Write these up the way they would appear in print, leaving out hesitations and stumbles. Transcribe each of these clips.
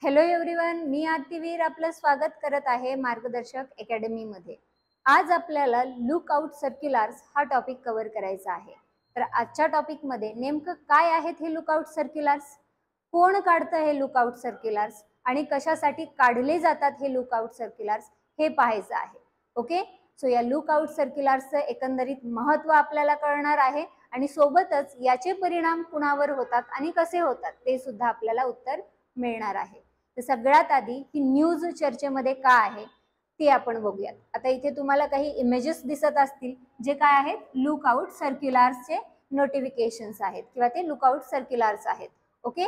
Hello everyone, मी आरतीवीर आपलं स्वागत करत आहे मार्गदर्शक अकॅडमीमध्ये। आज आपल्याला लुक आउट सर्क्युलर्स हा टॉपिक कव्हर करायचा आहे। तर आजच्या टॉपिकमध्ये नेमकं काय आहेत हे लुक आउट सर्क्युलर्स, कोण काढतं हे लुक आउट सर्क्युलर्स आणि कशासाठी काढले जातात हे लुक आउट सर्क्युलर्स हे पाहायचं आहे। ओके, सो या लुक आउट सर्क्युलर्सचं एकंदरीत महत्त्व आपल्याला कळणार आहे आणि सोबतच याचे परिणाम कुणावर होतात आणि कसे होतात ते सुद्धा आपल्याला उत्तर मिळणार आहे। तर सगळ्यात आधी ही न्यूज चर्चेमध्ये का आहे ते आपण बघूयात। आता इथे तुम्हाला काही इमेजेस दिसत असतील जे काय आहेत, लुक आउट सर्क्युलर्सचे नोटिफिकेशन्स आहेत किंवा ते लुक आउट सर्क्युलर्स आहेत। ओके,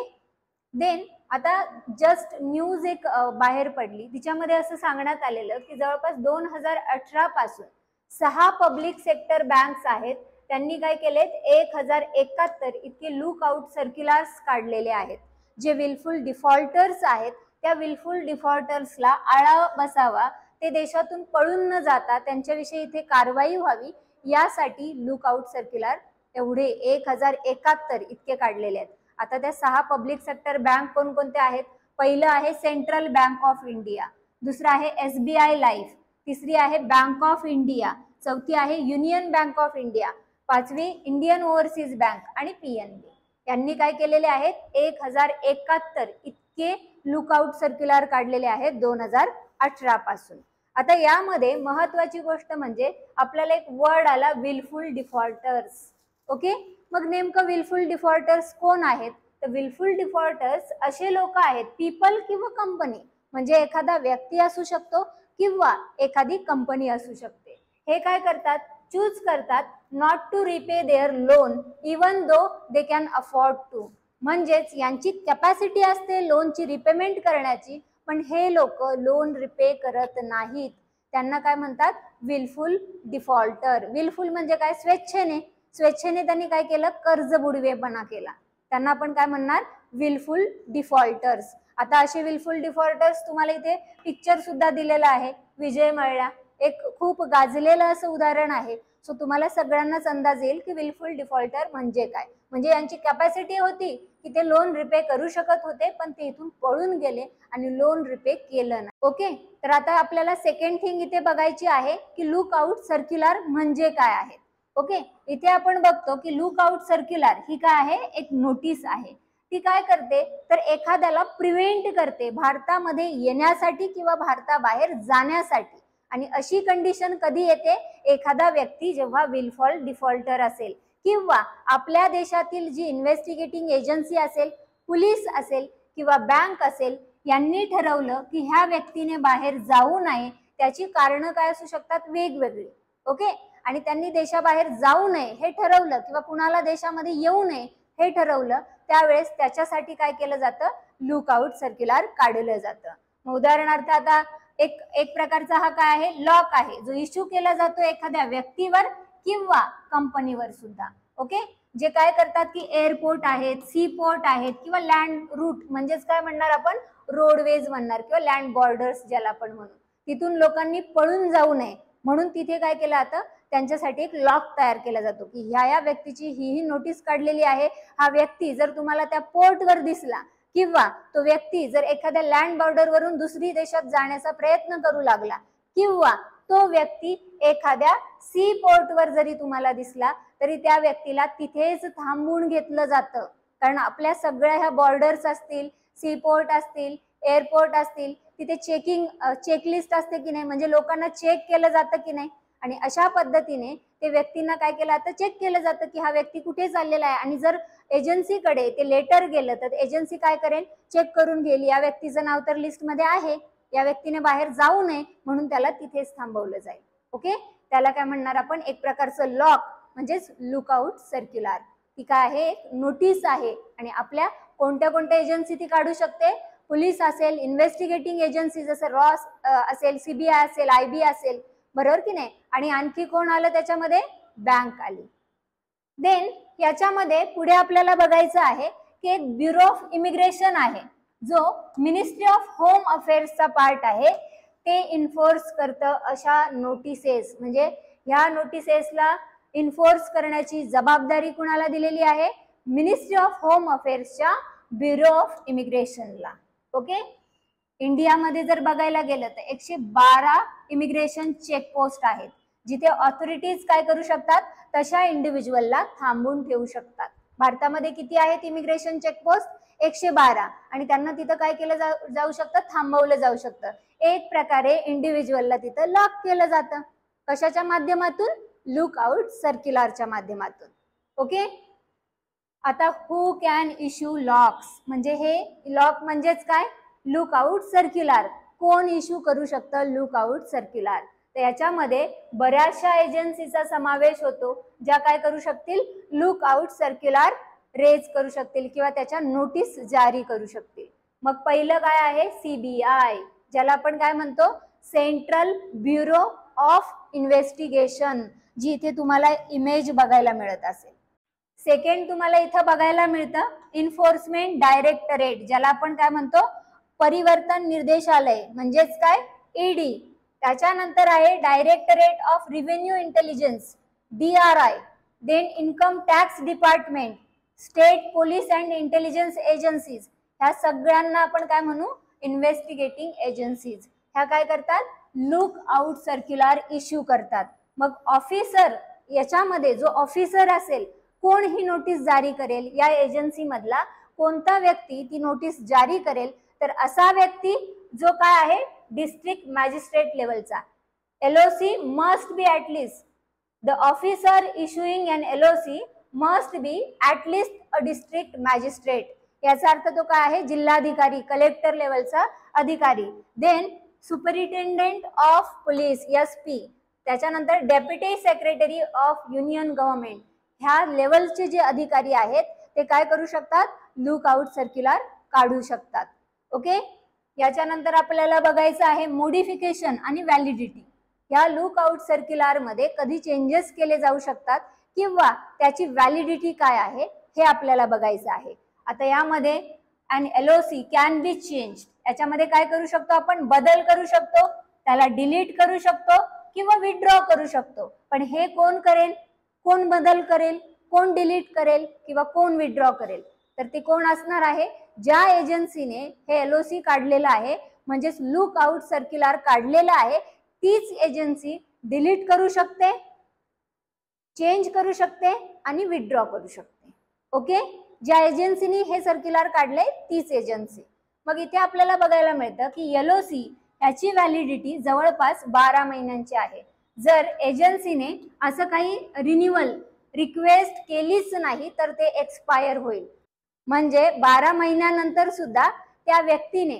देन आता जस्ट न्यूज एक बाहेर पडली, तिच्यामध्ये असं सांगण्यात आलेलं की जवळपास 2018 पासून 6 पब्लिक सेक्टर बँक्स आहेत, त्यांनी काय केलेत 1071 इतके लुक आउट सर्क्युलर्स काढलेले आहेत। जे विलफुल डिफॉल्टर्स आहेत त्या विलफुल डिफॉल्टर्सला आळा बसावा, ते देशातून पळून न जाता त्यांच्याविषयी इथे कारवाई व्हावी यासाठी लुक आउट सर्क्युलर एवढे 1071 इतके काढलेले आहेत। आता त्या 6 पब्लिक सेक्टर बँक कोणकोणत्या आहेत? पहिलं आहे सेंट्रल बँक ऑफ इंडिया, दुसरं आहे SBI लाईफ, तिसरी आहे बँक ऑफ इंडिया, चौथी आहे युनियन बँक ऑफ इंडिया, पाचवी इंडियन ओव्हरसीज बँक आणि PNB। यांनी काय केलेले आहेत 1071 इतके लुक आउट सर्क्युलर काढलेले आहेत 2018 पासून। आता यामध्ये महत्त्वाची गोष्ट म्हणजे आपल्याला एक वर्ड आला, विलफुल डिफॉल्टर्स। ओके, मग नेमकं विलफुल डिफॉल्टर्स कोण आहेत? तर विलफुल डिफॉल्टर्स असे लोक आहेत, पीपल किंवा कंपनी, म्हणजे एखादा व्यक्ती असू शकतो किंवा एखादी कंपनी असू शकते। हे काय करतात, चूज करतात not to repay their loan even though they can afford to, म्हणजेच यांची कॅपॅसिटी असते लोनची रिपेमेंट करण्याची, पण हे लोक लोन रिपे करत नाहीत, त्यांना काय म्हणतात विलफुल डिफॉल्टर। विलफुल म्हणजे काय, स्वेच्छेने त्यांनी काय केलं, कर्ज बुडवेपणा केला, त्यांना आपण काय म्हणणार विलफुल डिफॉल्टर्स। आता असे विलफुल डिफॉल्टर्स तुम्हाला इथे पिक्चर सुद्धा दिलेला आहे, विजय मल्ल्या एक खूप गाजलेलं असं उदाहरण आहे। सो तुम्हाला सगळ्यांनाच अंदाज येईल की विलफुल डिफॉल्टर म्हणजे काय, म्हणजे यांची कॅपॅसिटी होती की ते लोन रिपे करू शकत होते, पण ते इथून पळून गेले आणि लोन रिपे केलं नाही। ओके, तर आता आपल्याला सेकंड थिंग इथे बघायची आहे की लुक आउट सर्क्युलर म्हणजे काय आहे। ओके, इथे आपण बघतो की लुक आउट सर्क्युलर ही काय आहे, एक नोटीस आहे। ती काय करते तर एखाद्याला प्रिव्हेंट करते भारतामध्ये येण्यासाठी किंवा भारताबाहेर जाण्यासाठी। आणि अशी कंडिशन कधी येते, एखादा व्यक्ती जेव्हा विलफुल डिफॉल्टर असेल किंवा आपल्या देशातील जी इन्व्हेस्टिगेटिंग एजन्सी असेल, पोलीस असेल किंवा बँक असेल, यांनी ठरवलं की ह्या व्यक्तीने बाहेर जाऊ नये, त्याची कारणं काय असू शकतात वेगवेगळी। ओके, आणि त्यांनी देशाबाहेर जाऊ नये हे ठरवलं किंवा कुणाला देशामध्ये येऊ नये हे ठरवलं, त्यावेळेस त्याच्यासाठी काय केलं जातं, लुक आउट सर्क्युलर काढलं जातं। मग उदाहरणार्थ आता एक प्रकारचा हा काय आहे, लॉक आहे, जो इश्यू केला जातो एखाद्या व्यक्तीवर किंवा कंपनीवर सुद्धा। ओके, जे काय करतात की एअरपोर्ट आहेत, सी पोर्ट आहेत किंवा लँड रूट, म्हणजेच काय म्हणणार आपण रोडवेज म्हणणार किंवा लँड बॉर्डर्स ज्याला आपण म्हणू, तिथून लोकांनी पळून जाऊ नये म्हणून तिथे काय केलं जातं, त्यांच्यासाठी एक लॉक तयार केला जातो की ह्या व्यक्तीची ही नोटीस काढलेली आहे। हा व्यक्ती जर तुम्हाला त्या पोर्टवर दिसला किंवा तो व्यक्ती जर एखाद्या लँड बॉर्डर वरून दुसरी देशात जाण्याचा प्रयत्न करू लागला किंवा तो व्यक्ती एखाद्या सी पोर्टवर जरी तुम्हाला दिसला तरी त्या व्यक्तीला तिथेच थांबवून घेतलं जातं, कारण आपल्या सगळ्या ह्या बॉर्डर्स असतील, सी पोर्ट असतील, एअरपोर्ट असतील, तिथे चेकलिस्ट असते की नाही, म्हणजे लोकांना चेक केलं जातं की नाही, आणि अशा पद्धतीने ते व्यक्तींना काय केलं जातं, चेक केलं जातं की हा व्यक्ती कुठे चाललेला आहे। आणि जर एजन्सीकडे ते लेटर गेलं तर एजन्सी काय करेल, चेक करून गेली, या व्यक्तीचं नाव तर लिस्टमध्ये आहे, या व्यक्तीने बाहेर जाऊ नये म्हणून त्याला तिथेच थांबवलं जाईल। ओके, त्याला काय म्हणणार आपण, एक प्रकारचं लॉक म्हणजेच लुक आउट सर्क्युलर। ती काय आहे, एक नोटीस आहे आणि आपल्या कोणत्या कोणत्या एजन्सी ती काढू शकते, पोलीस असेल, इन्व्हेस्टिगेटिंग एजन्सी जसं रॉस असेल, CBI असेल, IB असेल, बरोबर की नाही, आणि आणखी कोण आलं त्याच्यामध्ये, बँक आली। देन याच्यामध्ये पुढे आपल्याला बघायचं आहे की एक ब्युरो ऑफ इमिग्रेशन आहे, जो मिनिस्ट्री ऑफ होम अफेअर्सचा पार्ट आहे, ते इन्फोर्स करतं अशा नोटिसेस, म्हणजे ह्या नोटिसेसला इन्फोर्स करण्याची जबाबदारी कुणाला दिलेली आहे, मिनिस्ट्री ऑफ होम अफेअर्सच्या ब्युरो ऑफ इमिग्रेशनला। ओके, इंडियामध्ये जर बघायला गेलं तर 112 इमिग्रेशन चेकपोस्ट आहेत, जिथे ऑथॉरिटीज काय करू शकतात, तशा इंडिव्हिज्युअलला थांबवून ठेवू शकतात. भारतामध्ये किती आहेत इमिग्रेशन चेकपोस्ट? 112. आणि त्यांना तिथं काय केलं जाऊ शकतं, थांबवलं जाऊ शकतं. एक प्रकारे इंडिव्हिज्युअलला तिथं लॉक केलं जातं. कशाच्या माध्यमातून? लुक आउट सर्क्युलरच्या माध्यमातून. ओके. आता हू कॅन इश्यू लॉक्स, म्हणजे हे लॉक म्हणजेच काय, लुक आउट सर्क्युलर. कोण इश्यू करू शकतं लुक आउट सर्क्युलर? तर याच्यामध्ये बऱ्याचशा एजन्सीचा समावेश होतो, ज्या काय करू शकतील, लुक आउट सर्क्युलर रेज करू शकतील किंवा त्याच्या नोटीस जारी करू शकतील. मग पहिलं काय आहे, CBI, ज्याला आपण काय म्हणतो, सेंट्रल ब्युरो ऑफ इन्व्हेस्टिगेशन, जी इथे तुम्हाला इमेज बघायला मिळत असेल. सेकंड तुम्हाला इथं बघायला मिळतं इन्फोर्समेंट डायरेक्टरेट, ज्याला आपण काय म्हणतो, परिवर्तन निर्देशालय, म्हणजेच काय, ED. त्याच्यानंतर आहे directorate of revenue intelligence, DRI. Then income tax department, state police and intelligence agencies. ह्या सगळ्यांना आपण काय म्हणू, इन्व्हेस्टिगेटिंग एजन्सीज. ह्या काय करतात, लुक आउट सर्क्युलर इश्यू करतात. मग ऑफिसर, याच्यामध्ये जो ऑफिसर असेल, कोण ही नोटीस जारी करेल, या एजन्सी मधला कोणता व्यक्ती ती नोटीस जारी करेल, तर असा व्यक्ती जो काय आहे, डिस्ट्रिक्ट मॅजिस्ट्रेट लेवलचा. LOC must be at least, the officer issuing an LOC must be at least a district magistrate. याचा अर्थ तो काय आहे, जिल्हाधिकारी, कलेक्टर लेवलचा अधिकारी. Then superintendent of police, SP. त्याच्यानंतर deputy secretary of union government. ह्या लेवलचे जे अधिकारी आहेत ते काय करू शकतात, लुक आउट सर्क्युलर काढू शकतात. ओके. याच्यानंतर आपल्याला बघायचं आहे मोडिफिकेशन आणि व्हॅलिडिटी. या लुक आउट सर्क्युलर मध्ये कधी चेंजेस केले जाऊ शकतात किंवा त्याची व्हॅलिडिटी काय आहे हे आपल्याला बघायचं आहे. आता यामध्ये अन LOC कॅन बी चेंज, याच्यामध्ये काय करू शकतो आपण, बदल करू शकतो, त्याला डिलीट करू शकतो किंवा विथड्रॉ करू शकतो. पण हे कोण करेल, कोण बदल करेल, कोण डिलीट करेल किंवा कोण विथड्रॉ करेल, तर ते कोण असणार आहे, ज्या एजन्सीने हे LOC काढलेलं आहे, म्हणजेच लुक आउट सर्क्युलर काढलेलं आहे, तीच एजन्सी डिलीट करू शकते, चेंज करू शकते आणि विथड्रॉ करू शकते. ओके. ज्या एजन्सीने हे सर्क्युलर काढले तीच एजन्सी. मग इथे आपल्याला बघायला मिळतं की LOC याची व्हॅलिडिटी जवळपास 12 महिन्यांची आहे. जर एजन्सीने असं काही रिन्युअल रिक्वेस्ट केलीच नाही तर ते एक्सपायर होईल. म्हणजे 12 महिन्यानंतर सुद्धा त्या व्यक्तीने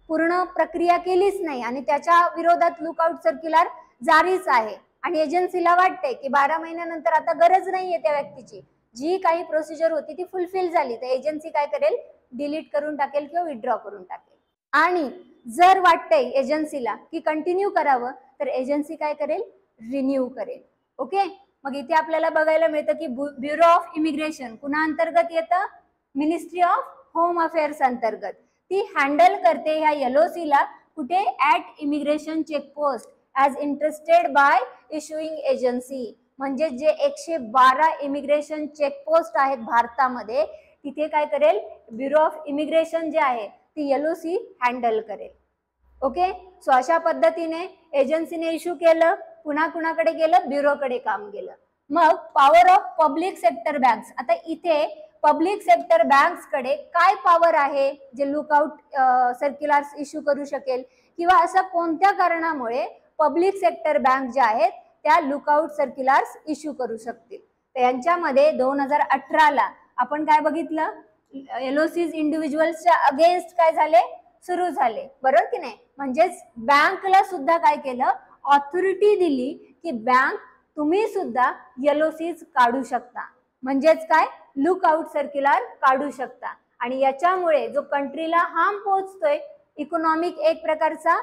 पूर्ण प्रक्रिया केलीच नाही आणि त्याच्या विरोधात लुकआउट सर्क्युलर जारीच आहे आणि एजन्सीला वाटते की 12 महिन्यानंतर आता गरज नाहीये त्या व्यक्तीची, जी काही प्रोसिजर होती ती फुलफिल झाली, तर एजन्सी काय करेल, डिलीट करून टाकेल किंवा विथड्रॉ करून टाकेल. आणि जर वाटतंय एजन्सीला की कंटिन्यू करावं तर एजन्सी काय करेल, रिन्यू करेल. ओके. मग इथे आपल्याला बघायला मिळतं की ब्युरो ऑफ इमिग्रेशन कुणा अंतर्गत येतं, मिनिस्ट्री ऑफ होम अफेअर्स अंतर्गत. ती हँडल करते ह्या LOC ला कुठे, at immigration checkpost as interested bye issuing agency. म्हणजे जे 112 इमिग्रेशन चेकपोस्ट आहेत भारतामध्ये, तिथे काय करेल, ब्युरो ऑफ इमिग्रेशन जे आहे ती LOC हँडल करेल. ओके. सो अशा पद्धतीने एजन्सीने इश्यू केलं, पुन्हा कुणाकडे गेलं, ब्युरोकडे काम गेलं. मग power of public sector banks. आता इथे पब्लिक सेक्टर बँक्स कडे काय पॉवर आहे जे लुकआउट सर्क्युलर्स इश्यू करू शकेल किंवा असं कोणत्या कारणामुळे पब्लिक सेक्टर बँक ज्या आहेत त्या लुकआउट सर्क्युलर्स इश्यू करू शकतील. तर यांच्यामध्ये 2018ला आपण काय बघितलं, LOCs इंडिव्हिज्युअल्सच्या अगेन्स्ट काय झाले, सुरू झाले, बरोबर की नाही. म्हणजेच बँकला सुद्धा काय केलं, ऑथॉरिटी दिली की बँक तुम्ही सुद्धा LOCs काढू शकता, म्हणजेच काय, लुक आउट सर्क्युलर काढू शकता. आणि याच्यामुळे जो कंट्रीला हार्म पोहोचतोय, इकॉनॉमिक एक प्रकारचा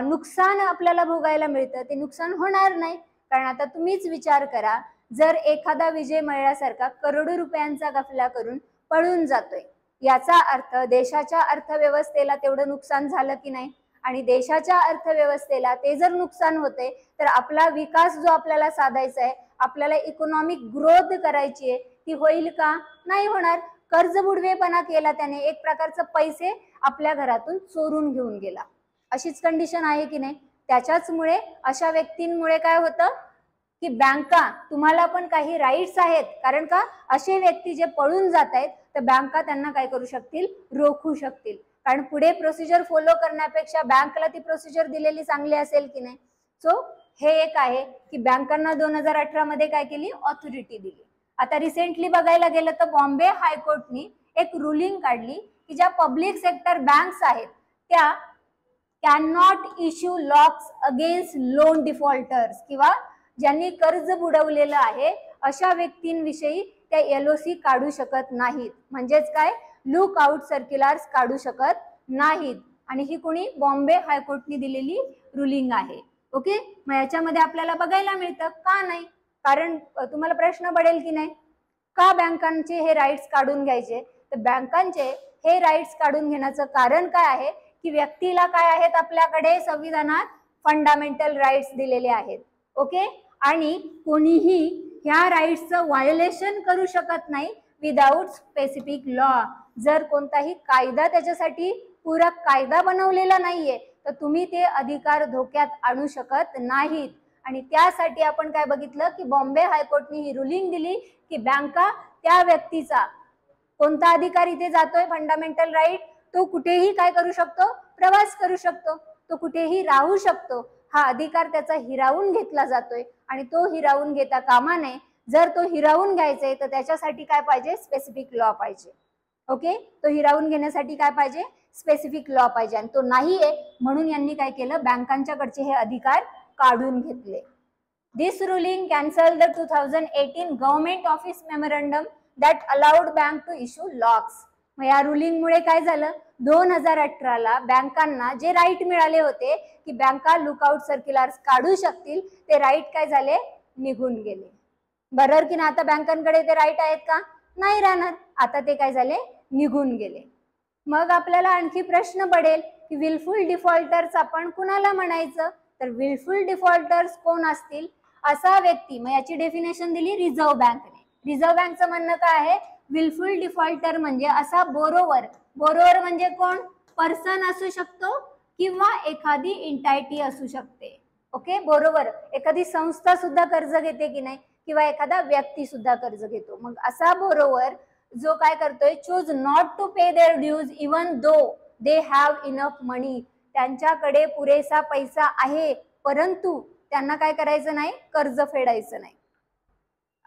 नुकसान आपल्याला भोगायला मिळतं, ते नुकसान होणार नाही. कारण आता तुम्हीच विचार करा, जर एखादा विजय मल्ल्यासारखा करोडो रुपयांचा गफला करून पळून जातोय, याचा अर्थ देशाच्या अर्थव्यवस्थेला तेवढं नुकसान झालं की नाही. आणि देशाच्या अर्थव्यवस्थेला ते जर नुकसान होते तर आपला विकास जो आपल्याला साधायचा आहे, आपल्याला इकॉनॉमिक ग्रोथ करायची आहे, ती होईल का, नाही होणार. कर्ज बुडवेपणा केला त्याने, एक प्रकारचं पैसे आपल्या घरातून चोरून घेऊन गेला. अशीच कंडिशन आहे की नाही. त्याच्याचमुळे अशा व्यक्तींमुळे काय होतं की बँका तुम्हाला पण काही राईट्स आहेत, कारण का असे व्यक्ती जे पळून जात आहेत तर बँका त्यांना काय करू शकतील, रोखू शकतील. कारण पुढे प्रोसिजर फॉलो करण्यापेक्षा बँकला ती प्रोसिजर दिलेली चांगली असेल की नाही. सो हे एक आहे की बँकांना 2018 मध्ये काय केली, ऑथॉरिटी दिली. आता रिसेंटली बघायला गेलं तर बॉम्बे हायकोर्टनी एक रुलिंग काढली की ज्या पब्लिक सेक्टर बँक्स आहेत त्या can not issue locks against loan defaulters, किंवा ज्यांनी कर्ज बुडवलेलं आहे अशा व्यक्तींविषयी त्या LOC काढू शकत नाहीत. म्हणजेच काय, लुक आउट सर्क्युलर्स काढू शकत नाहीत. आणि ही कोणी, बॉम्बे हायकोर्टने दिलेली रुलिंग आहे. ओके, मग याच्यामध्ये आपल्याला बघायला मिळतं का नाही. कारण तुम्हाला प्रश्न पडेल की नाही, का बँकांचे हे राईट्स काढून घ्यायचे. तर बँकांचे हे राईट्स काढून घेण्याचं कारण काय आहे की व्यक्तीला काय आहेत, आपल्याकडे संविधानात फंडामेंटल राईट्स दिलेले आहेत. ओके, आणि कोणीही ह्या राईट्सचं व्हायोलेशन करू शकत नाही विदाउट स्पेसिफिक लॉ. जर कोणताही कायदा त्याच्यासाठी पूरक कायदा बनवलेला नाहीये तर तुम्ही ते अधिकार धोक्यात आणू शकत नाहीत. आणि त्यासाठी आपण काय बघितलं की बॉम्बे हायकोर्टने ही रुलिंग दिली की बँका त्या व्यक्तीचा कोणता अधिकार इथे जातोय, फंडामेंटल राईट, तो कुठेही काय करू शकतो, प्रवास करू शकतो, तो कुठेही राहू शकतो. हा अधिकार त्याचा हिरावून घेतला जातोय आणि तो हिरावून घेता कामा नये. जर तो हिरावून घ्यायचा तर त्याच्यासाठी काय पाहिजे, स्पेसिफिक लॉ पाहिजे. ओके, तो हिरावून घेण्यासाठी काय पाहिजे, स्पेसिफिक लॉ पाहिजे. आणि तो नाहीये, म्हणून यांनी काय केलं, बँकांच्याकडचे हे अधिकार काढून घेतले. This ruling cancel the 2018 government office memorandum that allowed bank to issue LOCs. मग या रुलिंगमुळे काय झालं, 2018ला बँकांना जे राईट मिळाले होते की बँका लुकआउट सर्क्युलर्स काढू शकतील, ते राईट काय झाले, निघून गेले. बरोबर की ना. आता बँकांकडे ते राईट आहेत का, नाही राहणार. आता ते काय झाले, निघून गेले. मग आपल्याला आणखी प्रश्न पडेल की विलफुल डिफॉल्टर्स आपण कुणाला म्हणायचं. तर विलफुल डिफॉल्टर्स कोण असतील, असा व्यक्ती. मग याची डेफिनेशन दिली रिझर्व्ह बँकने. रिझर्व्ह बँकचं म्हणणं काय आहे, विलफुल डिफॉल्टर म्हणजे असा बोरोवर. बोरोवर म्हणजे कोण, पर्सन असू शकतो किंवा एखादी इंटायटी असू शकते. ओके, बोरोवर एखादी संस्था सुद्धा कर्ज घेते की नाही, किंवा एखादा व्यक्ती सुद्धा कर्ज घेतो. मग असा बोरोवर जो काय करतोय, choose not to pay their dues even though they have enough money. त्यांच्याकडे पुरेसा पैसा आहे परंतु त्यांना काय करायचं नाही, कर्ज फेडायचं नाही.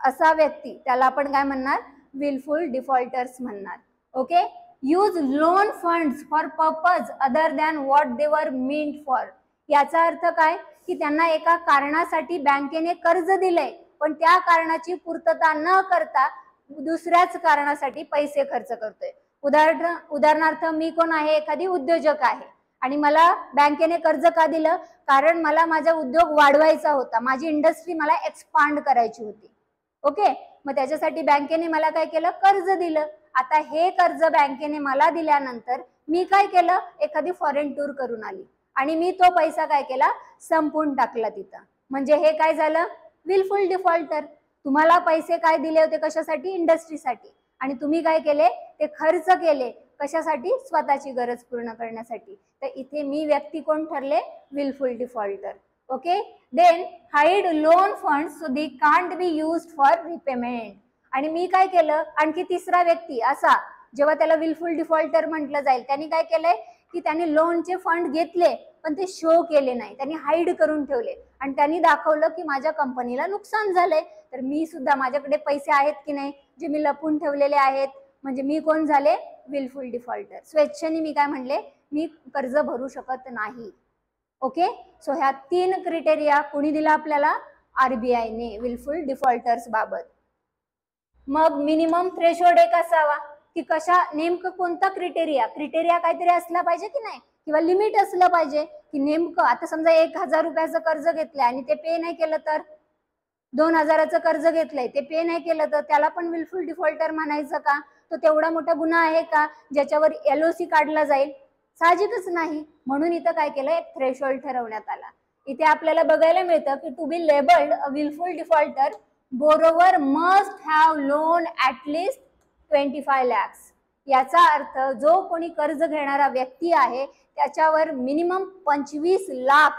असा व्यक्ती, त्याला आपण काय म्हणणार, विलफुल डिफॉल्टर्स म्हणणार. Okay, use loan funds for purpose other than what they वर मींट फॉर. याचा अर्थ काय की त्यांना एका कारणासाठी बँकेने कर्ज दिलंय पण त्या कारणाची पूर्तता न करता दुसऱ्याच कारणासाठी पैसे खर्च करतोय. उदाहरणार्थ मी कोण आहे, एखादी उद्योजक आहे आणि मला बँकेने कर्ज का दिलं, कारण मला माझा उद्योग वाढवायचा होता, माझी इंडस्ट्री मला एक्सपांड करायची होती. ओके, मग त्याच्यासाठी बँकेने मला काय केलं, कर्ज दिलं. आता हे कर्ज बँकेने मला दिल्यानंतर मी काय केलं, एखादी फॉरेन टूर करून आली आणि मी तो पैसा काय केला, संपवून टाकला तिथं. म्हणजे हे काय झालं, विलफुल डिफॉल्टर. तुम्हाला पैसे काय दिले होते, कशासाठी, इंडस्ट्रीसाठी, आणि तुम्ही काय केले, ते खर्च केले कशासाठी, स्वतःची गरज पूर्ण करण्यासाठी. तर इथे मी व्यक्ती कोण ठरले, wilful defaulter. Okay, then hide loan funds so they can't be used for repayment. आणि मी काय केलं, आणखी तिसरा व्यक्ती असा, जेव्हा त्याला विलफुल डिफॉल्टर म्हटलं जाईल, त्यांनी काय केलंय की त्यांनी लोनचे फंड घेतले पण ते शो केले नाही, त्यांनी हाईड करून ठेवले आणि त्यांनी दाखवलं की माझ्या कंपनीला नुकसान झालंय, तर मी सुद्धा, माझ्याकडे पैसे आहेत की नाही जे मी लपून ठेवलेले आहेत. म्हणजे मी कोण झाले, विलफुल डिफॉल्टर. स्वेच्छेने मी काय म्हणले, मी कर्ज भरू शकत नाही. ओके, सो ह्या 3 क्रायटेरिया कोणी दिला आपल्याला, RBI ने, विलफुल डिफॉल्टर्स बाबत. मग मिनिमम थ्रेशोल्ड एक असावा की कशा, नेमकं कोणता क्रायटेरिया काहीतरी असला पाहिजे की नाही, किंवा लिमिट असलं पाहिजे की नेमकं. आता समजा 1000 रुपयाचं कर्ज घेतलंय आणि ते पे नाही केलं तर, 2000चं कर्ज घेतलंय ते पे नाही केलं तर त्याला पण विलफुल डिफॉल्टर म्हणायचं का. तो तेवढा मोठा गुन्हा आहे का ज्याच्यावर LOC काढला जाईल, साहजिकच नाही. म्हणून इथं काय केलं, एक थ्रेशोल्ड ठरवण्यात आला. इथे आपल्याला बघायला मिळतं की to be labelled a wilful defaulter, borrower must have loan at least 25 lakhs. याचा अर्थ जो कोणी कर्ज घेणारा व्यक्ती आहे त्याच्यावर मिनिमम 25 लाख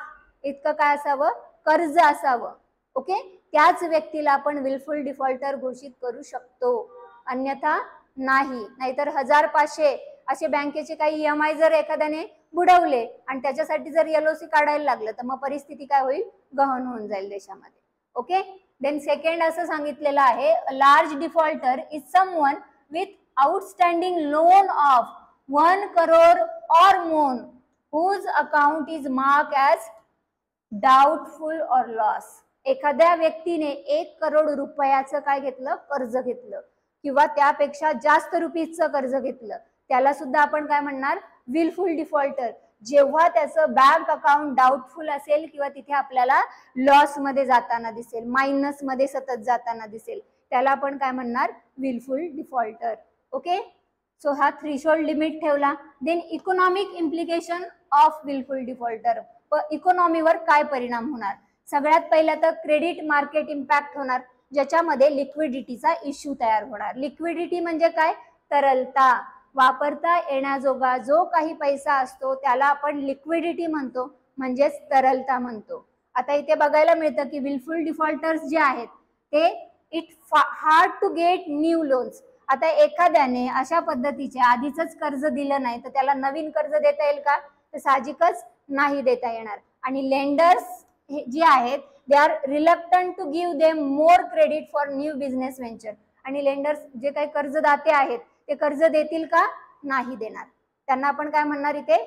इतकं काय असावं, कर्ज असावं. ओके, त्याच व्यक्तीला आपण विलफुल डिफॉल्टर घोषित करू शकतो, अन्यथा नाही. नाहीतर 1000-500 असे बँकेचे काही EMI जर एखाद्याने बुडवले आणि त्याच्यासाठी जर LOC काढायला लागलं तर मग परिस्थिती काय होईल, गहन होऊन जाईल देशामध्ये. ओके, देन सेकंड असं सांगितलेलं आहे, large defaulter is someone with outstanding loan of 1 crore or more whose account is marked as doubtful or loss. एखाद्या व्यक्तीने 1 करोड रुपयाचं काय घेतलं, कर्ज घेतलं किंवा त्यापेक्षा जास्त रुपीजचं कर्ज घेतलं, त्याला सुद्धा आपण काय म्हणणार, विलफुल डिफॉल्टर. जेव्हा त्याचं बँक अकाउंट डाऊटफुल असेल किंवा तिथे आपल्याला लॉस मध्ये जाताना दिसेल, मायनस मध्ये सतत जाताना दिसेल, त्याला आपण काय म्हणणार, विलफुल डिफॉल्टर. ओके, सो हा थ्रेशोल्ड लिमिट ठेवला. Then economic implication of wilful defaulter. इकॉनॉमीवर काय परिणाम होणार, सगळ्यात पहिला तर क्रेडिट मार्केट इम्पॅक्ट होणार, ज्याच्यामध्ये लिक्विडिटीचा इश्यू तयार होणार. लिक्विडिटी म्हणजे काय, तरलता, वापरता येण्याजोगा जो काही पैसा असतो त्याला आपण लिक्विडिटी म्हणतो, म्हणजेच तरलता म्हणतो. आता इथे बघायला मिळतं की विलफुल डिफॉल्टर्स जे आहेत ते it hard to get new loans. आता एखाद्याने अशा पद्धतीचे आधीच कर्ज दिलं नाही तर त्याला नवीन कर्ज देता येईल का, तर साहजिकच नाही देता येणार. आणि लेंडर्स जे आहेत they are reluctant to give them more credit for new business venture. आणि लेंडर्स जे काही कर्जदाते आहेत ते कर्ज देतील का, नाही देणार. त्यांना आपण काय म्हणणार, इथे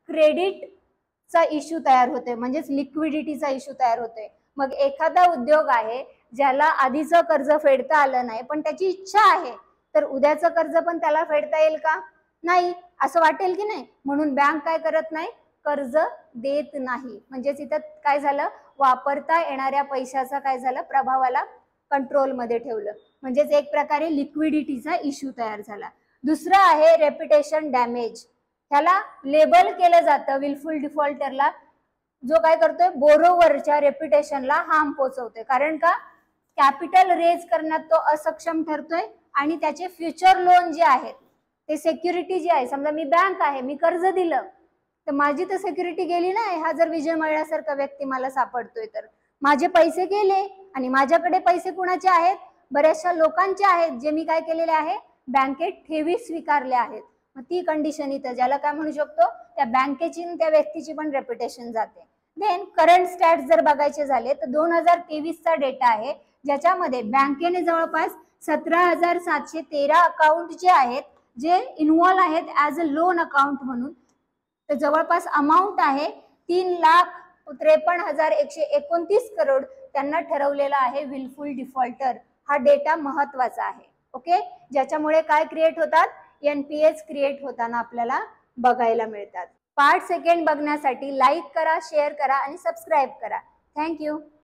क्रेडिटचा इश्यू तयार होतोय, म्हणजेच लिक्विडिटीचा इश्यू तयार होतोय. मग एखादा उद्योग आहे ज्याला आधीचं कर्ज फेडता आलं नाही पण त्याची इच्छा आहे, तर उद्याचं कर्ज पण त्याला फेडता येईल का, नाही, असं वाटेल की नाही. म्हणून बँक काय करत नाही, कर्ज देत नाही. म्हणजेच इथं काय झालं, वापरता येणाऱ्या पैशाचा काय झालं, प्रभावाला कंट्रोलमध्ये ठेवलं, म्हणजेच एक प्रकारे लिक्विडिटीचा इश्यू तयार झाला. दुसरं आहे रेप्युटेशन डॅमेज. ह्याला लेबल केलं जातं विलफुल डिफॉल्टरला, जो काय करतोय, बोरोवरच्या रेप्युटेशनला हार्म पोहोचवतोय. कारण का, कॅपिटल रेज करण्यात तो असक्षम ठरतोय आणि त्याचे फ्युचर लोन जे आहेत ते सिक्युरिटी जी आहे, समजा मी बँक आहे, मी कर्ज दिलं तर माझी तर सिक्युरिटी गेली नाही. हा जर विजय मल्ल्यासारखा व्यक्ती मला सापडतोय तर माझे पैसे गेले आणि माझ्याकडे पैसे कुणाचे आहेत, बऱ्याचशा लोकांचे आहेत, जे मी काय केलेले आहे, बँकेत ठेवी स्वीकारले आहेत. मग ती कंडिशन इथं, ज्याला काय म्हणू शकतो, त्या बँकेची त्या व्यक्तीची पण रेप्युटेशन जाते. देन करंट स्टॅट्स जर बघायचे झाले तर 2023चा डेटा आहे, ज्याच्यामध्ये बँकेने जवळपास 17,713 अकाउंट जे आहेत जे इन्व्हॉल्व आहेत ॲज अ लोन अकाउंट म्हणून. तर जवळपास अमाऊंट आहे 3,53,129 करोड त्यांना ठरवलेला आहे विलफुल डिफॉल्टर. हा डेटा महत्वाचा आहे. ओके, ज्याच्यामुळे काय क्रिएट होतात, NPAs क्रिएट होताना आपल्याला बघायला मिळतात. पार्ट सेकंड बघण्यासाठी लाईक करा, शेअर करा आणि सबस्क्राईब करा. थँक्यू.